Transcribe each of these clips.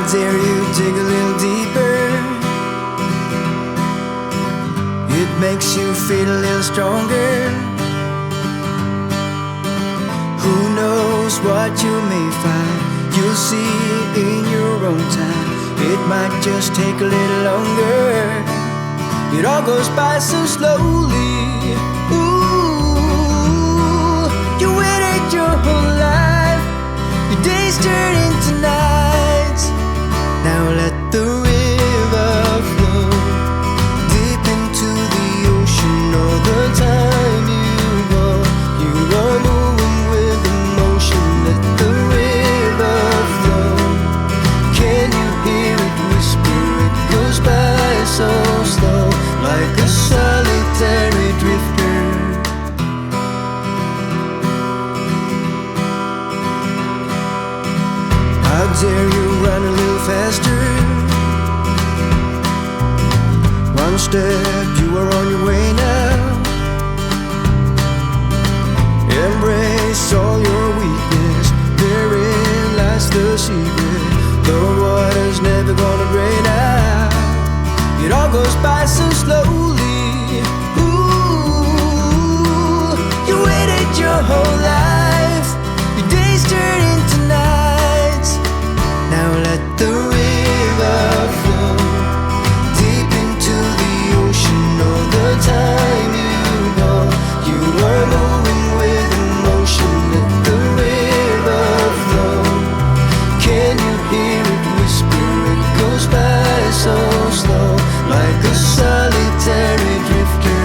dare you dig a little deeper. It makes you feel a little stronger. Who knows what you may find? You'll see in your own time. It might just take a little longer. It all goes by so slowly. Ooh, you waited your whole life. Your days turn into nights. Now let the river flow deep into the ocean. All the time you go, you are moving with emotion. Let the river flow. Can you hear it whisper? It goes by so slow, like a solitary drifter. How dare you run a little faster? One step, you are on your way now. Embrace all your weakness. Therein lies the secret. The water's never gonna drain out. It all goes by so slowly. Ooh, you waited your whole life. Your days turn into nights. Now let the river flow deep into the ocean. All the time you go, you are moving with emotion. Let the river flow. Can you hear it whisper? It goes by so slow, like a solitary drifter.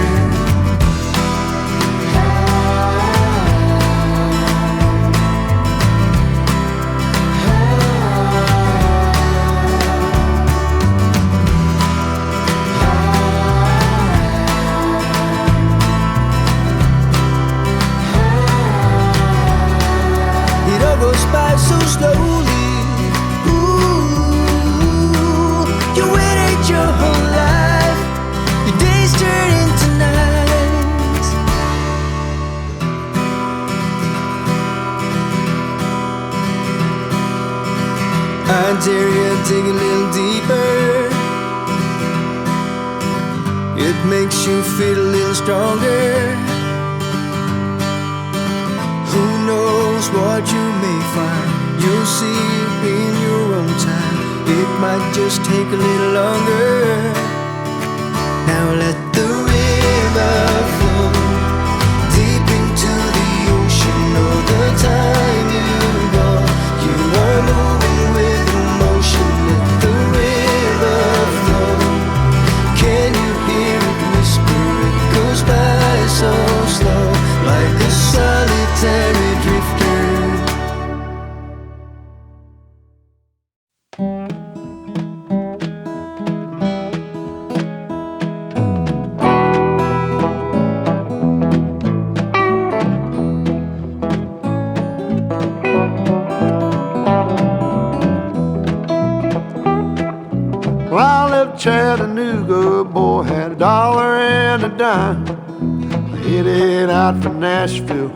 It all goes by so slowly. Ooh, you waited your whole life. Your days turn into nights. I dare you dig a little deeper. It makes you feel a little stronger. Who knows what you may find? You'll see in your own time. It might just take a little longer. Now let the river flow deep into the ocean. All the time you go, you are moving with emotion. Let the river flow. Can you hear it whisper? It goes by so slow, like a solitary drifter. Well, I left Chattanooga, boy, had $1 and a dime. Headed out for Nashville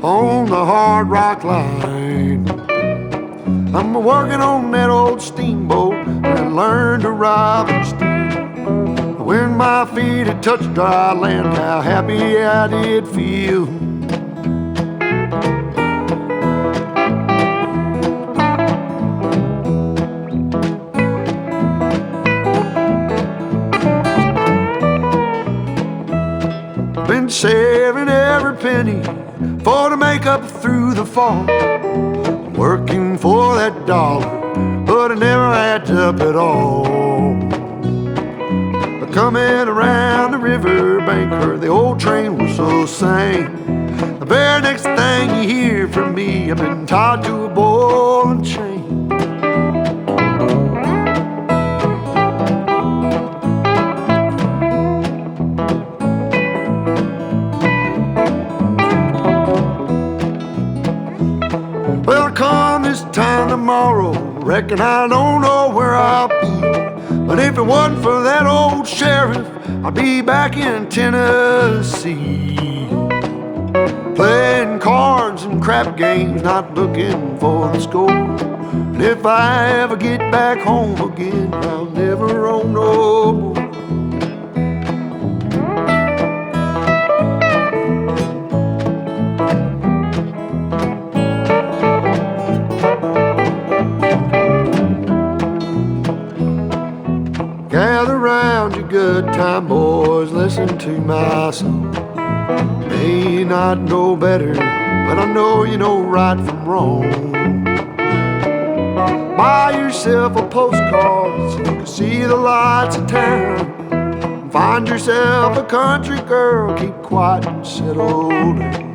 on the Hard Rock Line. I'm working on that old steamboat and learned to rob and steal. When my feet had touched dry land, how happy I did feel. Been saving every penny for to make up through the fall. Working for that dollar, but it never adds up at all. But coming around the riverbank, heard the old train whistle sing. The very next thing you hear from me, I've been tied to a ball and chain. Well, come this time tomorrow, reckon I don't know where I'll be. But if it wasn't for that old sheriff, I'd be back in Tennessee, playing cards and crap games, not looking for the score. And if I ever get back home again, I'll never roam no more. Gather round, you good time boys, listen to my song. May not know better, but I know you know right from wrong. Buy yourself a postcard so you can see the lights of town. Find yourself a country girl, keep quiet and settle down.